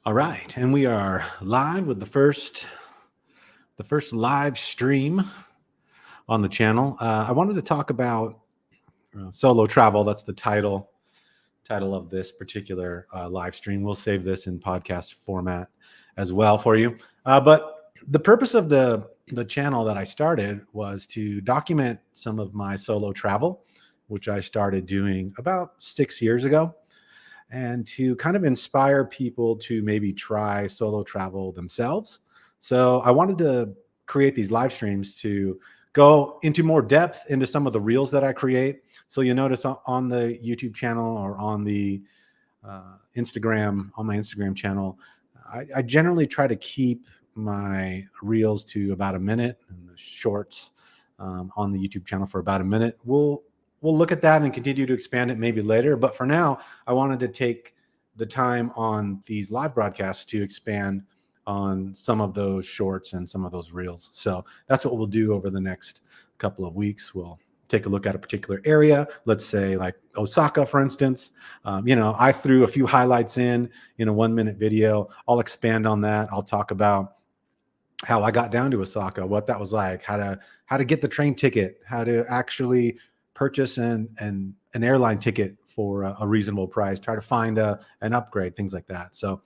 All right, and we are live with the first live stream on the channel. I wanted to talk about solo travel. That's the title of this particular live stream. We'll save this in podcast format as well for you. But the purpose of the channel that I started was to document some of my solo travel, which I started doing about 6 years ago, and to kind of inspire people to maybe try solo travel themselves. So I wanted to create these live streams to go into more depth into some of the reels that I create. So you notice on the YouTube channel or on the Instagram, on my Instagram channel, I generally try to keep my reels to about a minute, and the shorts on the YouTube channel for about a minute. We'll look at that and continue to expand it maybe later. But for now, I wanted to take the time on these live broadcasts to expand on some of those shorts and some of those reels. So that's what we'll do over the next couple of weeks. We'll take a look at a particular area, let's say like Osaka, for instance. I threw a few highlights in a 1-minute video. I'll expand on that. I'll talk about how I got down to Osaka, what that was like, how to get the train ticket, how to actually purchase an airline ticket for a reasonable price, try to find an upgrade, things like that. So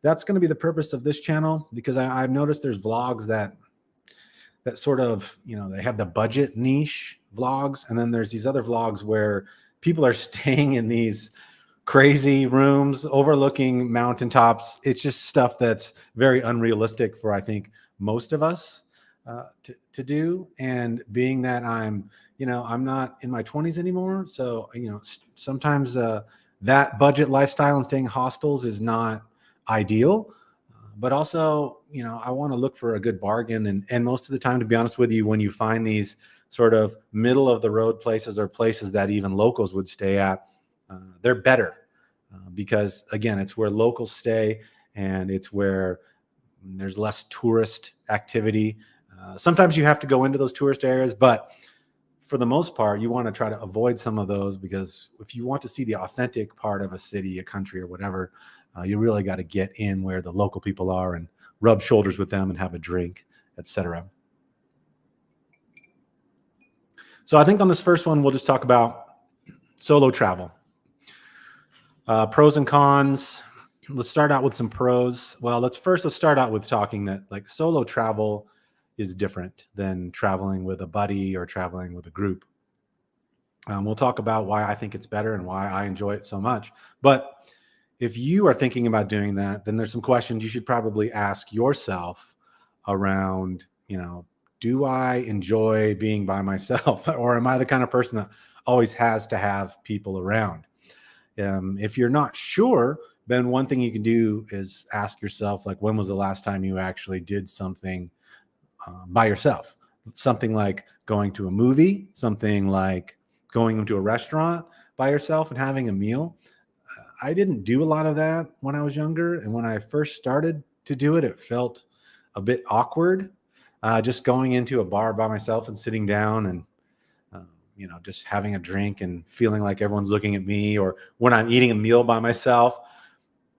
that's going to be the purpose of this channel, because I've noticed there's vlogs that sort of, they have the budget niche vlogs. And then there's these other vlogs where people are staying in these crazy rooms overlooking mountaintops. It's just stuff that's very unrealistic for, I think, most of us to do. And being that I'm not in my 20s anymore. So, sometimes that budget lifestyle and staying in hostels is not ideal. But also, I want to look for a good bargain. And most of the time, to be honest with you, when you find these sort of middle of the road places or places that even locals would stay at, they're better because, again, it's where locals stay and it's where there's less tourist activity. Sometimes you have to go into those tourist areas, but for the most part, you want to try to avoid some of those, because if you want to see the authentic part of a city, a country, or whatever, you really got to get in where the local people are and rub shoulders with them and have a drink, etc. So I think on this first one, we'll just talk about solo travel. Pros and cons. Let's start out with some pros. Well, let's start out with talking that like solo travel is different than traveling with a buddy or traveling with a group. We'll talk about why I think it's better and why I enjoy it so much. But if you are thinking about doing that, then there's some questions you should probably ask yourself around, do I enjoy being by myself, or am I the kind of person that always has to have people around? If you're not sure, then one thing you can do is ask yourself, like, when was the last time you actually did something by yourself? Something like going to a movie, something like going into a restaurant by yourself and having a meal. I didn't do a lot of that when I was younger. And when I first started to do it, it felt a bit awkward. Just going into a bar by myself and sitting down and, just having a drink and feeling like everyone's looking at me, or when I'm eating a meal by myself,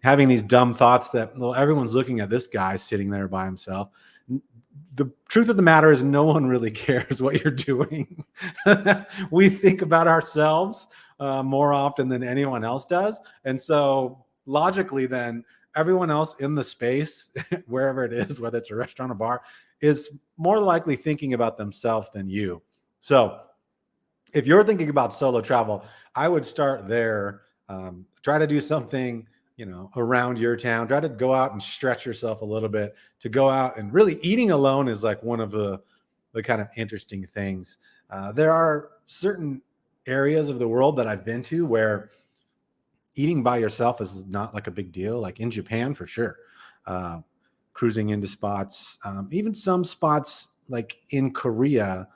having these dumb thoughts that, well, everyone's looking at this guy sitting there by himself. The truth of the matter is no one really cares what you're doing. We think about ourselves more often than anyone else does. And so logically, then everyone else in the space, wherever it is, whether it's a restaurant or bar, is more likely thinking about themselves than you. So if you're thinking about solo travel, I would start there. Try to do something around your town. Try to go out and stretch yourself a little bit. To go out and really eating alone is like one of the kind of interesting things. There are certain areas of the world that I've been to where eating by yourself is not like a big deal. Like in Japan, for sure. Cruising into spots, even some spots like in Korea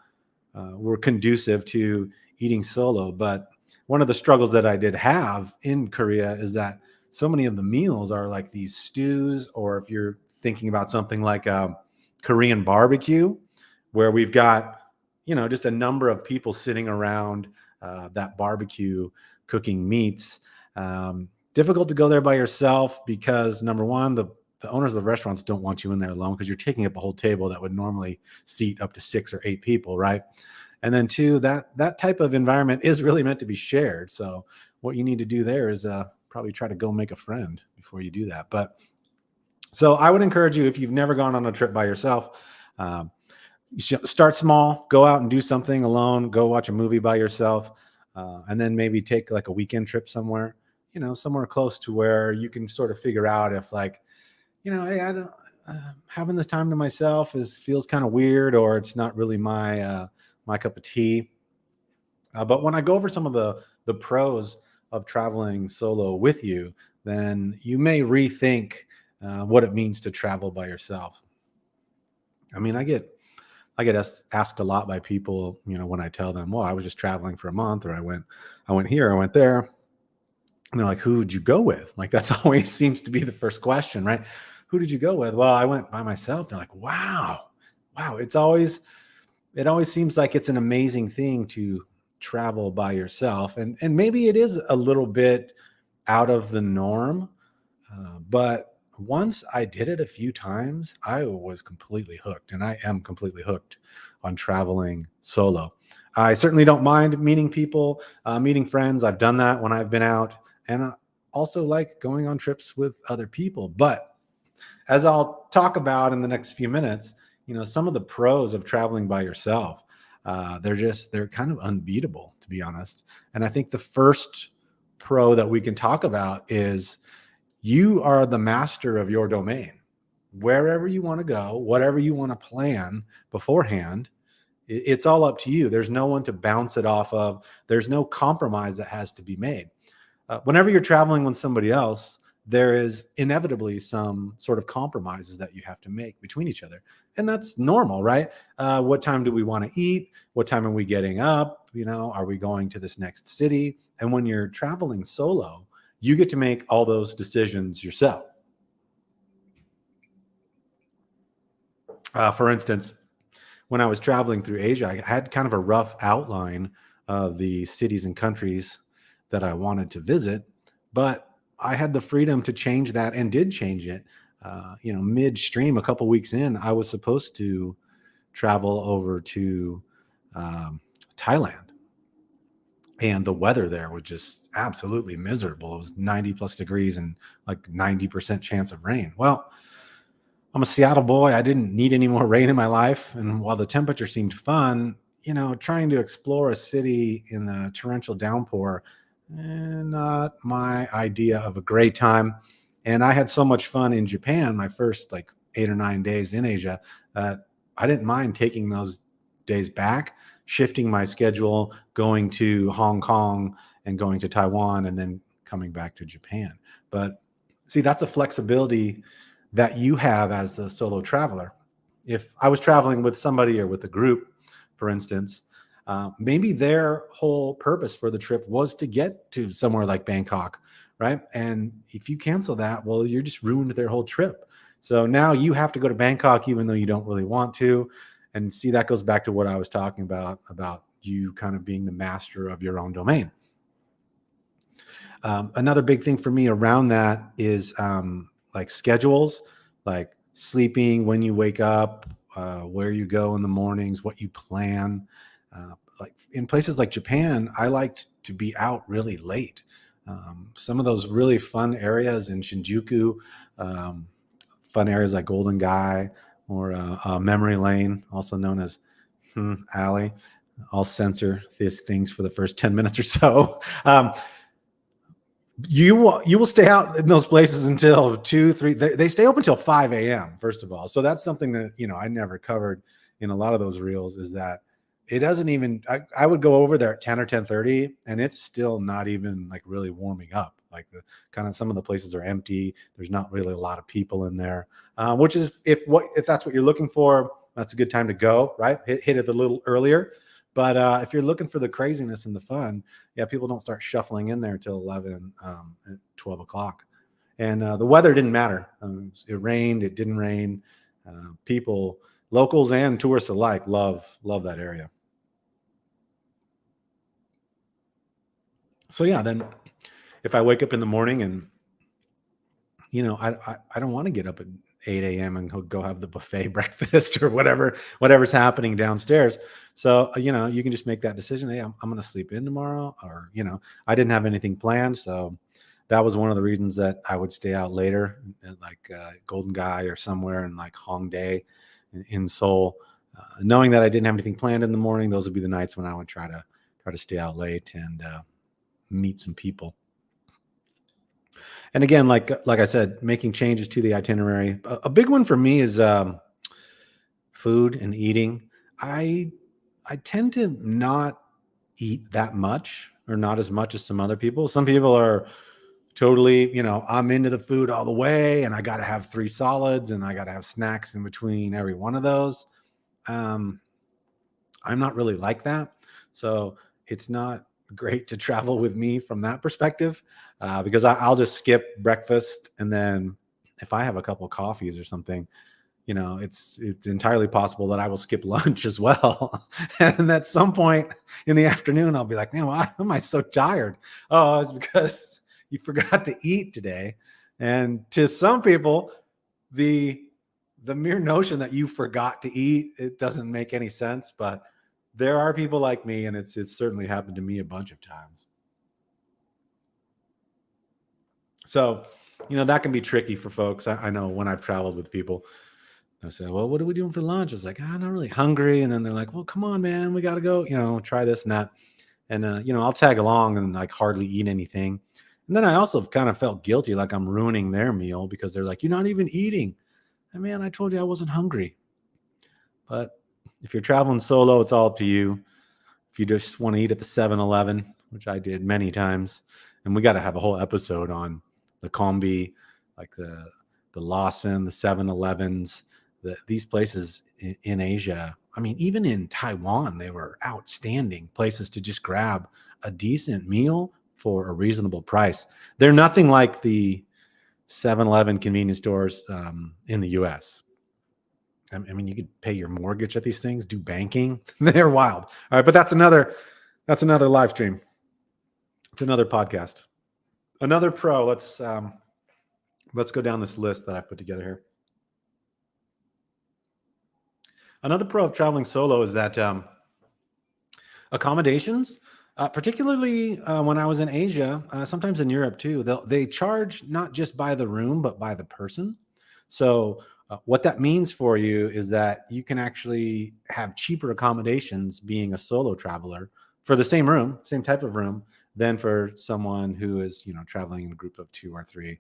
were conducive to eating solo. But one of the struggles that I did have in Korea is that so many of the meals are like these stews, or if you're thinking about something like a Korean barbecue, where we've got, just a number of people sitting around that barbecue cooking meats. Difficult to go there by yourself because number one, the owners of the restaurants don't want you in there alone because you're taking up a whole table that would normally seat up to 6 or 8 people, right? And then two, that type of environment is really meant to be shared. So what you need to do there is probably try to go make a friend before you do that. But so I would encourage you, if you've never gone on a trip by yourself, you should start small, go out and do something alone, go watch a movie by yourself, and then maybe take like a weekend trip somewhere, somewhere close to where you can sort of figure out if like, hey, I don't, having this time to myself feels kind of weird, or it's not really my cup of tea. But when I go over some of the pros of traveling solo with you, then you may rethink what it means to travel by yourself. I mean, I get asked a lot by people, when I tell them, well, I was just traveling for a month, or I went here, I went there. And they're like, who would you go with? Like, that's always seems to be the first question, right? Who did you go with? Well, I went by myself. They're like, wow. It always seems like it's an amazing thing to travel by yourself. And maybe it is a little bit out of the norm. But once I did it a few times, I was completely hooked, and I am completely hooked on traveling solo. I certainly don't mind meeting people, meeting friends. I've done that when I've been out, and I also like going on trips with other people. But as I'll talk about in the next few minutes, some of the pros of traveling by yourself, they're kind of unbeatable, to be honest. And I think the first pro that we can talk about is you are the master of your domain. Wherever you want to go, whatever you want to plan beforehand, it's all up to you. There's no one to bounce it off of. There's no compromise that has to be made. Whenever you're traveling with somebody else, there is inevitably some sort of compromises that you have to make between each other. And that's normal, right? What time do we want to eat? What time are we getting up? Are we going to this next city? And when you're traveling solo, you get to make all those decisions yourself. For instance, when I was traveling through Asia, I had kind of a rough outline of the cities and countries that I wanted to visit, but I had the freedom to change that and did change it. Midstream, a couple weeks in, I was supposed to travel over to Thailand. And the weather there was just absolutely miserable. It was 90 plus degrees and like 90% chance of rain. Well, I'm a Seattle boy. I didn't need any more rain in my life. And while the temperature seemed fun, trying to explore a city in the torrential downpour, not my idea of a great time. And I had so much fun in Japan, my first like 8 or 9 days in Asia, that I didn't mind taking those days back, shifting my schedule, going to Hong Kong and going to Taiwan, and then coming back to Japan. But see, that's a flexibility that you have as a solo traveler. If I was traveling with somebody or with a group, for instance, maybe their whole purpose for the trip was to get to somewhere like Bangkok, right? And if you cancel that, well, you're just ruined their whole trip. So now you have to go to Bangkok even though you don't really want to. And see, that goes back to what I was talking about you kind of being the master of your own domain. Another big thing for me around that is like schedules, like sleeping, when you wake up, where you go in the mornings, what you plan. Like in places like Japan, I liked to be out really late. Some of those really fun areas in Shinjuku, fun areas like Golden Gai or Memory Lane, also known as Alley. I'll censor these things for the first 10 minutes or so. You will stay out in those places until 2, 3. They stay open until 5 a.m. First of all, so that's something that I never covered in a lot of those reels. Is that it doesn't even. I would go over there at 10 or 10:30, and it's still not even like really warming up. Like the kind of some of the places are empty. There's not really a lot of people in there, which is if that's what you're looking for, that's a good time to go. Right, hit it a little earlier. But if you're looking for the craziness and the fun, yeah, people don't start shuffling in there till 11, 12 o'clock. And the weather didn't matter. It rained, it didn't rain. People, locals and tourists alike, love that area. So yeah, then if I wake up in the morning and, I don't want to get up at 8 a.m. and go have the buffet breakfast or whatever's happening downstairs. So, you can just make that decision. Hey, I'm going to sleep in tomorrow, or, I didn't have anything planned. So that was one of the reasons that I would stay out later, like Golden Gai or somewhere in like Hongdae in Seoul, knowing that I didn't have anything planned in the morning. Those would be the nights when I would try to stay out late and meet some people. And again, like I said, making changes to the itinerary. A big one for me is food and eating. I tend to not eat that much, or not as much as some other people. Some people are totally, I'm into the food all the way, and I got to have 3 solids and I got to have snacks in between every one of those. I'm not really like that. So it's not great to travel with me from that perspective, because I'll just skip breakfast. And then if I have a couple of coffees or something, it's entirely possible that I will skip lunch as well. And at some point in the afternoon, I'll be like, man, why am I so tired? Oh, it's because you forgot to eat today. And to some people, the mere notion that you forgot to eat, it doesn't make any sense. But there are people like me, and it's certainly happened to me a bunch of times. So, that can be tricky for folks. I know when I've traveled with people, I say, well, what are we doing for lunch? I was like, I'm not really hungry. And then they're like, well, come on, man, we got to go, try this and that. And, I'll tag along and like hardly eat anything. And then I also kind of felt guilty, like I'm ruining their meal, because they're like, you're not even eating. And man, I told you I wasn't hungry. But if you're traveling solo, it's all up to you. If you just want to eat at the 7-Eleven, which I did many times, and we got to have a whole episode on the Combi, like the Lawson, the 7-Elevens, these places in Asia. I mean, even in Taiwan, they were outstanding places to just grab a decent meal for a reasonable price. They're nothing like the 7-Eleven convenience stores in the US. I mean, you could pay your mortgage at these things, do banking. They're wild. All right, but that's another live stream. It's another podcast. Another pro. Let's go down this list that I put together here. Another pro of traveling solo is that accommodations, particularly when I was in Asia, sometimes in Europe too, they charge not just by the room, but by the person. So what that means for you is that you can actually have cheaper accommodations being a solo traveler for the same room, same type of room, than for someone who is, traveling in a group of 2 or 3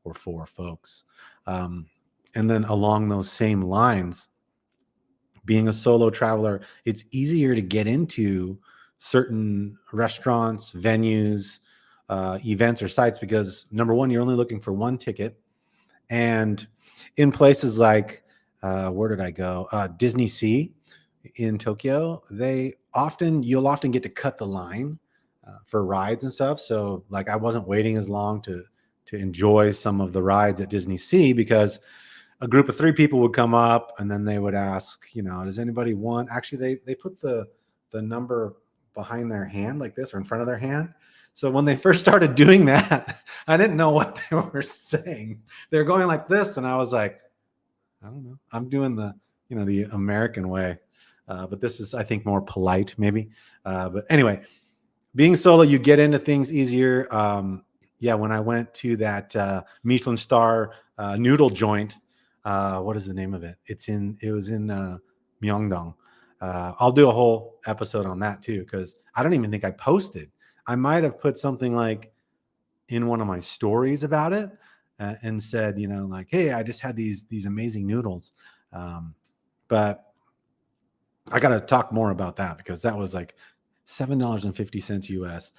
or 4 folks. And then along those same lines, being a solo traveler, it's easier to get into certain restaurants, venues, events, or sites, because number one, you're only looking for one ticket. And in places like, where did I go? Disney Sea in Tokyo, you'll often get to cut the line for rides and stuff. So like I wasn't waiting as long to enjoy some of the rides at Disney Sea, because a group of 3 people would come up and then they would ask, does anybody want, actually they put the number behind their hand like this, or in front of their hand. So when they first started doing that, I didn't know what they were saying. They were going like this. And I was like, I don't know. I'm doing the American way. But this is, I think, more polite maybe. But anyway, being solo, you get into things easier. When I went to that Michelin star noodle joint, what is the name of it? It was in Myeongdong. I'll do a whole episode on that too, because I don't even think I posted. I might have put something like in one of my stories about it and said, like, hey, I just had these amazing noodles. But I got to talk more about that, because that was like $7.50 US.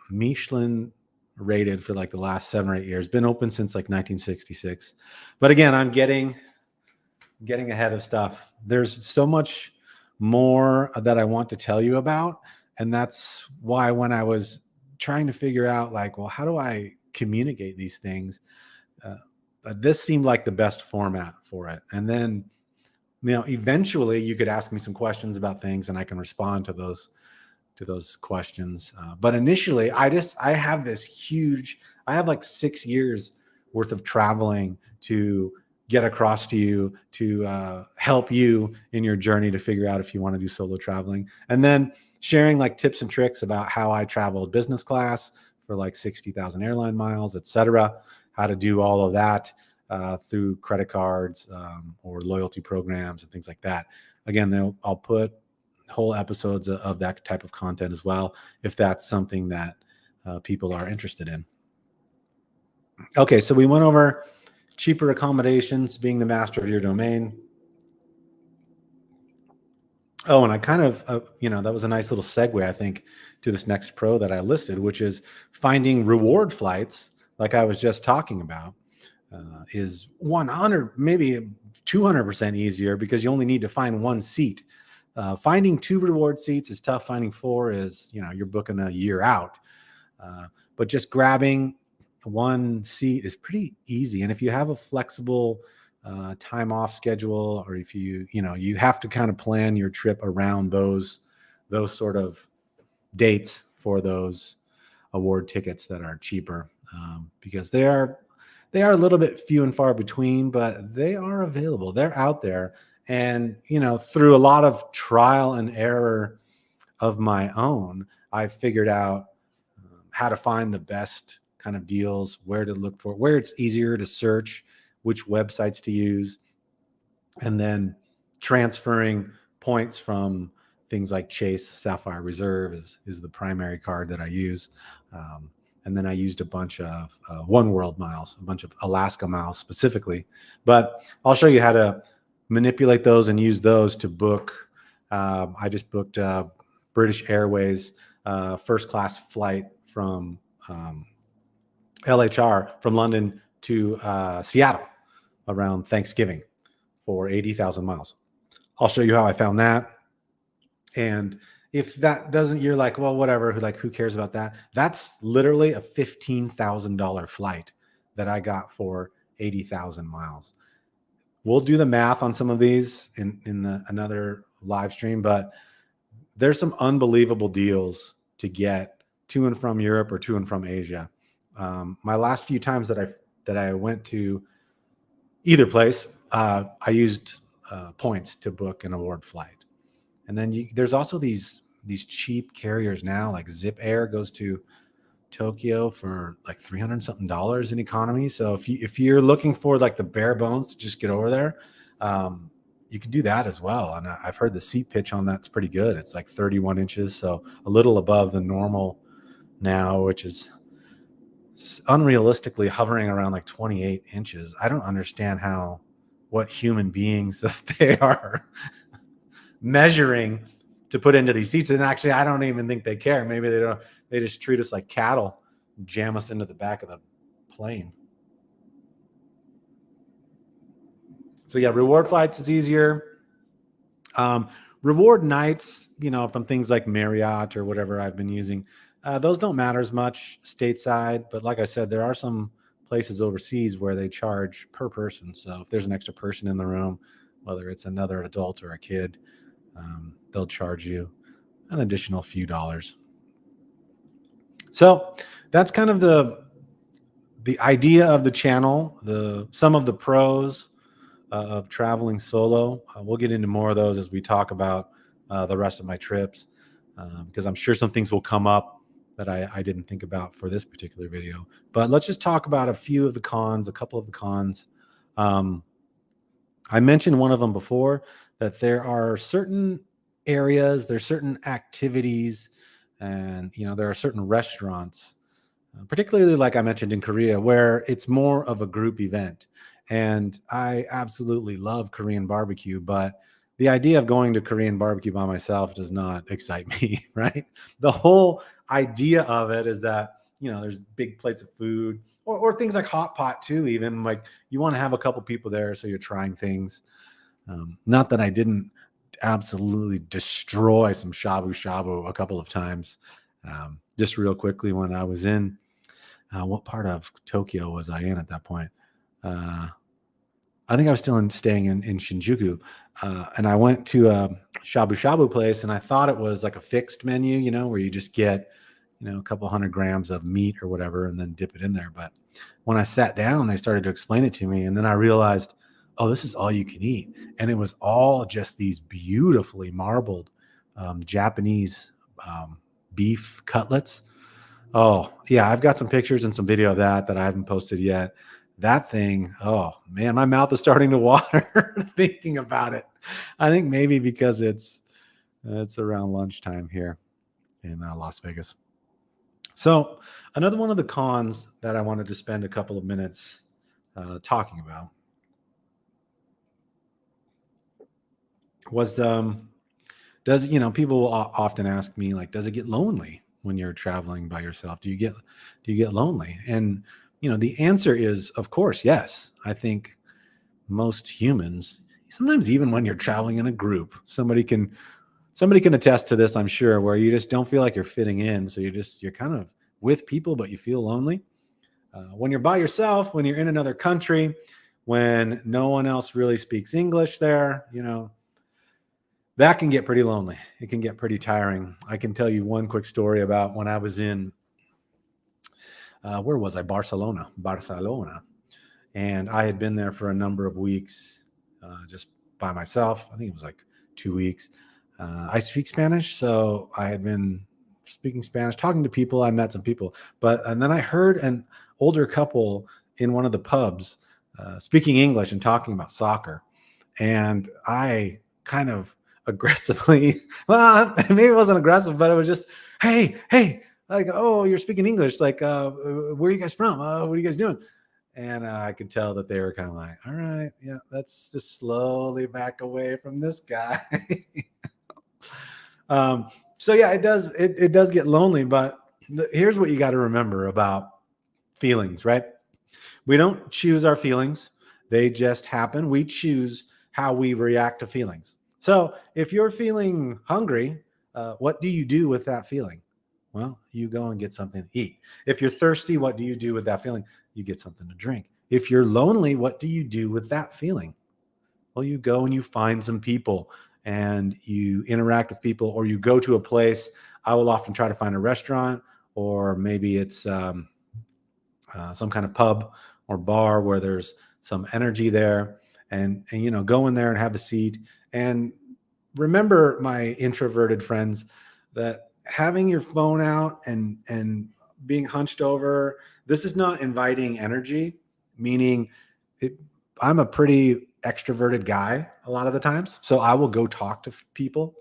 Michelin rated for like the last 7 or 8 years, been open since like 1966. But again, I'm getting ahead of stuff. There's so much more that I want to tell you about. And that's why when I was trying to figure out like, well, how do I communicate these things? This seemed like the best format for it. And then, eventually you could ask me some questions about things and I can respond to those questions. But initially, I have this huge. I have like 6 years worth of traveling to get across to you, to help you in your journey to figure out if you want to do solo traveling, and then sharing like tips and tricks about how I traveled business class for like 60,000 airline miles, etc. How to do all of that through credit cards or loyalty programs and things like that. Again, I'll put whole episodes of that type of content as well, if that's something that people are interested in. Okay, so we went over cheaper accommodations, being the master of your domain. Oh, and I kind of, that was a nice little segue, I think, to this next pro that I listed, which is finding reward flights, like I was just talking about, is 100, maybe 200% easier because you only need to find one seat. Finding 2 reward seats is tough. Finding 4 is, you're booking a year out. But just grabbing one seat is pretty easy. And if you have a flexible time off schedule, or if you have to kind of plan your trip around those sort of dates for those award tickets that are cheaper, because they are a little bit few and far between, but they are available. They're out there. And, through a lot of trial and error of my own, I figured out how to find the best kind of deals, where to look for, where it's easier to search, which websites to use, and then transferring points from things like Chase Sapphire Reserve is the primary card that I use. And then I used a bunch of One World miles, a bunch of Alaska miles specifically. But I'll show you how to manipulate those and use those to book. I just booked British Airways first class flight from LHR from London to Seattle around Thanksgiving for 80,000 miles. I'll show you how I found that. And if that doesn't, you're like, well, whatever, who cares about that? That's literally a $15,000 flight that I got for 80,000 miles. We'll do the math on some of these in another live stream, but there's some unbelievable deals to get to and from Europe or to and from Asia. My last few times that I went to either place, I used points to book an award flight. And then there's also these cheap carriers now, like Zip Air goes to Tokyo for like $300 something in economy. So if you're looking for like the bare bones to just get over there, you can do that as well. And I've heard the seat pitch on that's pretty good. It's like 31 inches, so a little above the normal now, which is unrealistically hovering around like 28 inches. I don't understand what human beings that they are measuring to put into these seats. And actually, I don't even think they care. Maybe they don't. They just treat us like cattle, jam us into the back of the plane. So yeah, reward flights is easier. Reward nights, from things like Marriott or whatever I've been using, those don't matter as much stateside. But like I said, there are some places overseas where they charge per person. So if there's an extra person in the room, whether it's another adult or a kid, they'll charge you an additional few dollars. So that's kind of the idea of the channel, some of the pros of traveling solo. We'll get into more of those as we talk about the rest of my trips, because I'm sure some things will come up that I didn't think about for this particular video. But let's just talk about a couple of the cons. I mentioned one of them before, that there are certain areas, there's certain activities, and there are certain restaurants, particularly like I mentioned in Korea, where it's more of a group event. And I absolutely love Korean barbecue, but the idea of going to Korean barbecue by myself does not excite me, right? The whole idea of it is that, there's big plates of food, or things like hot pot too, even like you want to have a couple people there, so you're trying things. Not that I didn't absolutely destroy some shabu shabu a couple of times. Just real quickly, when I was in, what part of Tokyo was I in at that point? I think I was still staying in Shinjuku. And I went to a shabu shabu place, and I thought it was like a fixed menu, where you just get, a couple 100 grams of meat or whatever, and then dip it in there. But when I sat down, they started to explain it to me, and then I realized, oh, this is all you can eat, and it was all just these beautifully marbled Japanese beef cutlets. Oh yeah, I've got some pictures and some video of that I haven't posted yet. That thing, oh man, my mouth is starting to water thinking about it. I think maybe because it's around lunchtime here in Las Vegas. So another one of the cons that I wanted to spend a couple of minutes talking about was does people will often ask me, like, does it get lonely when you're traveling by yourself? Do you get lonely? And the answer is, of course, yes. I think most humans, sometimes even when you're traveling in a group, somebody can attest to this, I'm sure, where you just don't feel like you're fitting in. So you're kind of with people, but you feel lonely. When you're by yourself, when you're in another country, when no one else really speaks English there, that can get pretty lonely. It can get pretty tiring. I can tell you one quick story about when I was in, where was I? Barcelona. And I had been there for a number of weeks, just by myself. I think it was like 2 weeks. I speak Spanish, so I had been speaking Spanish, talking to people. I met some people, and then I heard an older couple in one of the pubs speaking English and talking about soccer. And I kind of aggressively, well, maybe it wasn't aggressive, but it was just, hey, like, oh, you're speaking English. Like, where are you guys from? What are you guys doing? And I could tell that they were kind of like, all right, yeah, let's just slowly back away from this guy. So yeah, it does get lonely, but here's what you got to remember about feelings, right? We don't choose our feelings. They just happen. We choose how we react to feelings. So if you're feeling hungry, what do you do with that feeling? Well, you go and get something to eat. If you're thirsty, what do you do with that feeling? You get something to drink. If you're lonely, what do you do with that feeling? Well, you go and you find some people and you interact with people, or you go to a place. I will often try to find a restaurant, or maybe it's some kind of pub or bar where there's some energy there, and go in there and have a seat. And remember, my introverted friends, that having your phone out and being hunched over, this is not inviting energy, meaning I'm a pretty extroverted guy a lot of the times. So I will go talk to people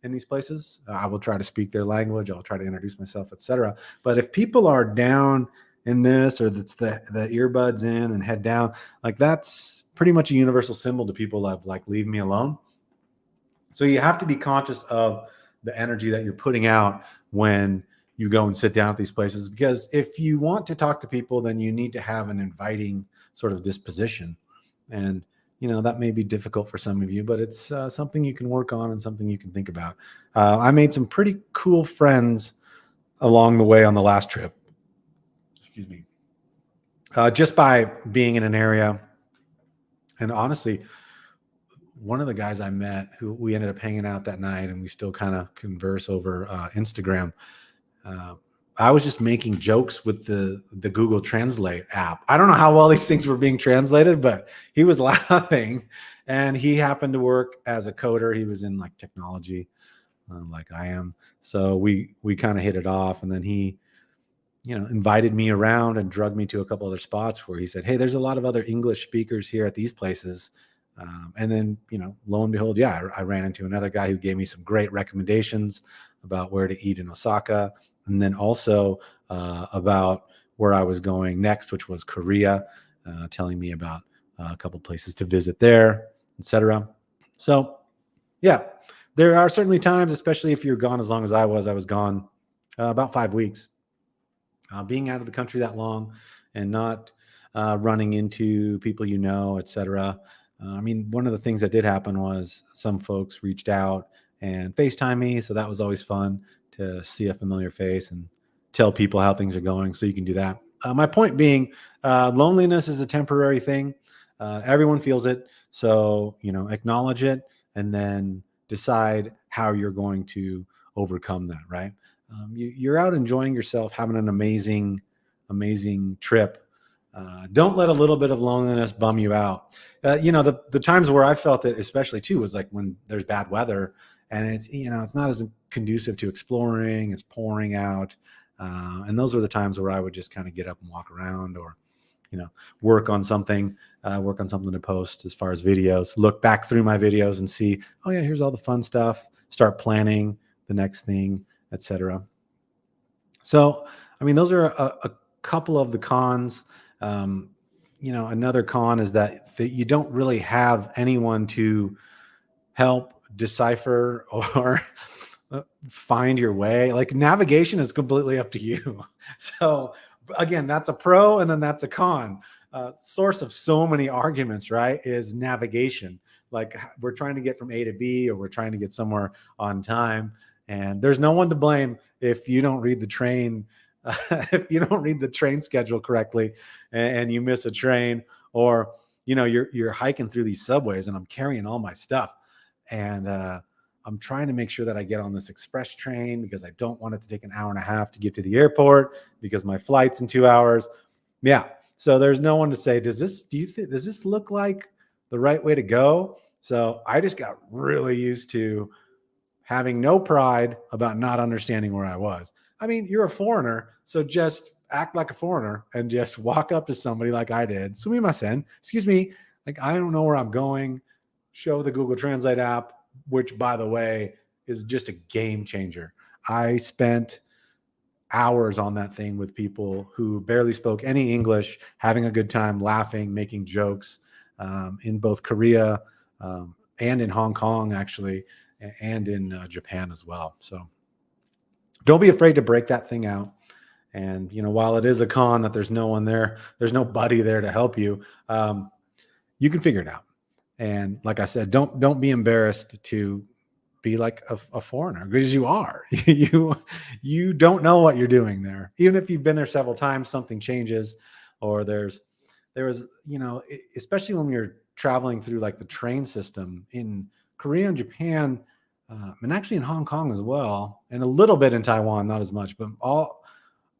in these places. I will try to speak their language. I'll try to introduce myself, etc. But if people are down in this, or that's the earbuds in and head down, like, that's pretty much a universal symbol to people of, like, leave me alone. So you have to be conscious of the energy that you're putting out when you go and sit down at these places, because if you want to talk to people, then you need to have an inviting sort of disposition. And that may be difficult for some of you, but it's something you can work on and something you can think about. I made some pretty cool friends along the way on the last trip. Excuse me. Just by being in an area. And honestly, one of the guys I met, who we ended up hanging out that night, and we still kind of converse over Instagram. I was just making jokes with the Google Translate app. I don't know how well these things were being translated, but he was laughing, and he happened to work as a coder. He was in, like, technology, like I am. So we kind of hit it off, and then he, invited me around and drugged me to a couple other spots where he said, hey, there's a lot of other English speakers here at these places. And then, lo and behold, yeah, I ran into another guy who gave me some great recommendations about where to eat in Osaka. And then also about where I was going next, which was Korea, telling me about a couple places to visit there, etc. So, yeah, there are certainly times, especially if you're gone as long as I was gone about 5 weeks, being out of the country that long and not running into people, etc. I mean, one of the things that did happen was some folks reached out and FaceTime me. So that was always fun to see a familiar face and tell people how things are going. So you can do that. My point being, loneliness is a temporary thing. Everyone feels it. So, acknowledge it and then decide how you're going to overcome that, right? You're out enjoying yourself, having an amazing, amazing trip. Don't let a little bit of loneliness bum you out. The times where I felt it, especially too, was like when there's bad weather and it's not as conducive to exploring. It's pouring out, and those were the times where I would just kind of get up and walk around, or work on something to post as far as videos. Look back through my videos and see, oh yeah, here's all the fun stuff. Start planning the next thing, etc. So, I mean, those are a couple of the cons. Another con is that you don't really have anyone to help decipher or find your way. Like, navigation is completely up to you. So again, that's a pro, and then that's a con. Source of so many arguments, right, is navigation. Like, we're trying to get from A to B, or we're trying to get somewhere on time, and there's no one to blame if you don't read the train if you don't read the train schedule correctly, and you miss a train, or you're hiking through these subways, and I'm carrying all my stuff, and I'm trying to make sure that I get on this express train because I don't want it to take an hour and a half to get to the airport because my flight's in 2 hours. Yeah. So there's no one to say, does this look like the right way to go? So I just got really used to having no pride about not understanding where I was. I mean, you're a foreigner, so just act like a foreigner and just walk up to somebody like I did. Sumimasen, excuse me, like, I don't know where I'm going. Show the Google Translate app, which, by the way, is just a game changer. I spent hours on that thing with people who barely spoke any English, having a good time, laughing, making jokes, in both Korea and in Hong Kong, actually, and in Japan as well. So don't be afraid to break that thing out. And, while it is a con that there's no one there, there's nobody there to help you, you can figure it out. And like I said, don't be embarrassed to be like a foreigner, because you are. You don't know what you're doing there. Even if you've been there several times, something changes, or there was, especially when you're traveling through like the train system in Korea and Japan, and actually in Hong Kong as well, and a little bit in Taiwan, not as much, but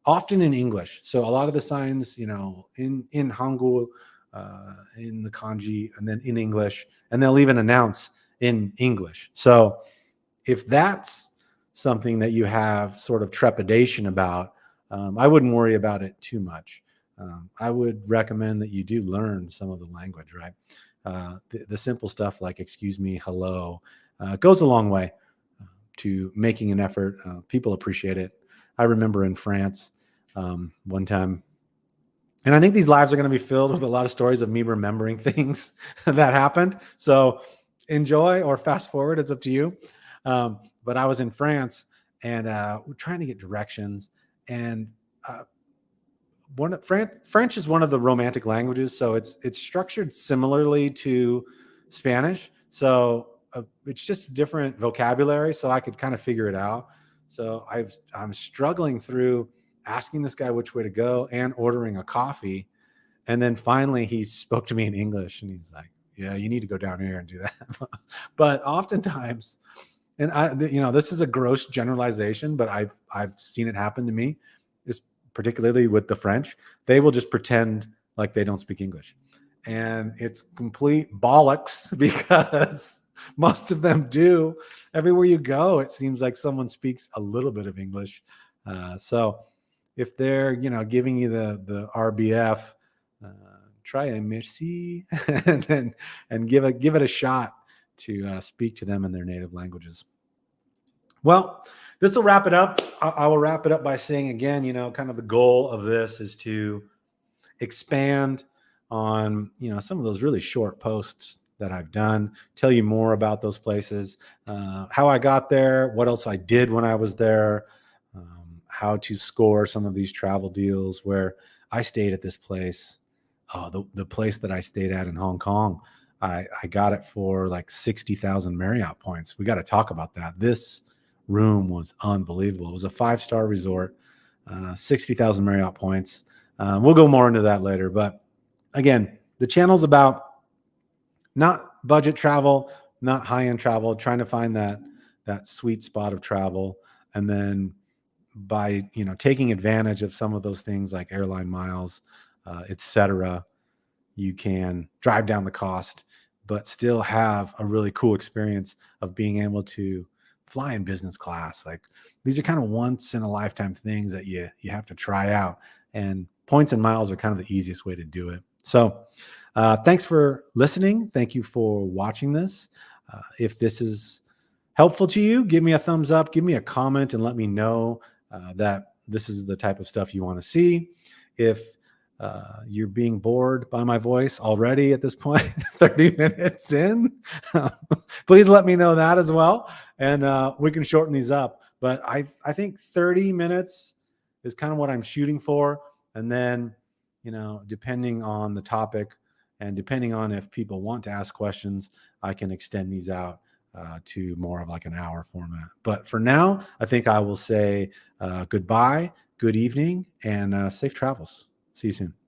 often in English. So a lot of the signs, in Hangul, in the kanji, and then in English, and they'll even announce in English. So if that's something that you have sort of trepidation about, I wouldn't worry about it too much. I would recommend that you do learn some of the language, right? The simple stuff like excuse me, hello, goes a long way to making an effort. People appreciate it. I remember in France one time, and I think these lives are going to be filled with a lot of stories of me remembering things that happened. So enjoy or fast forward, it's up to you. But I was in France, and we're trying to get directions. And French is one of the Romantic languages, so it's structured similarly to Spanish. So it's just different vocabulary. So I could kind of figure it out. So I'm struggling through asking this guy which way to go and ordering a coffee. And then finally he spoke to me in English, and he's like, yeah, you need to go down here and do that. But oftentimes, and this is a gross generalization, but I've seen it happen to me, is particularly with the French. They will just pretend like they don't speak English. And it's complete bollocks, because most of them do. Everywhere you go, it seems like someone speaks a little bit of English. So if they're, giving you the RBF, try a merci and give it a shot to speak to them in their native languages. Well, this will wrap it up. I will wrap it up by saying again, kind of the goal of this is to expand on, some of those really short posts that I've done, tell you more about those places, how I got there, what else I did when I was there, how to score some of these travel deals, where I stayed at this place. Oh, the place that I stayed at in Hong Kong, I got it for like 60,000 Marriott points. We got to talk about that. This room was unbelievable. It was a 5-star resort, 60,000 Marriott points. We'll go more into that later. But again, the channel's about not budget travel, not high-end travel, trying to find that sweet spot of travel. And then by, taking advantage of some of those things like airline miles, et cetera, you can drive down the cost, but still have a really cool experience of being able to fly in business class. Like, these are kind of once in a lifetime things that you have to try out, and points and miles are kind of the easiest way to do it. So thanks for listening. Thank you for watching this. If this is helpful to you, give me a thumbs up, give me a comment, and let me know that this is the type of stuff you want to see. If you're being bored by my voice already at this point, 30 minutes in, please let me know that as well. And we can shorten these up. But I think 30 minutes is kind of what I'm shooting for. And then, depending on the topic and depending on if people want to ask questions, I can extend these out to more of like an hour format. But for now, I think I will say goodbye, good evening, and safe travels. See you soon.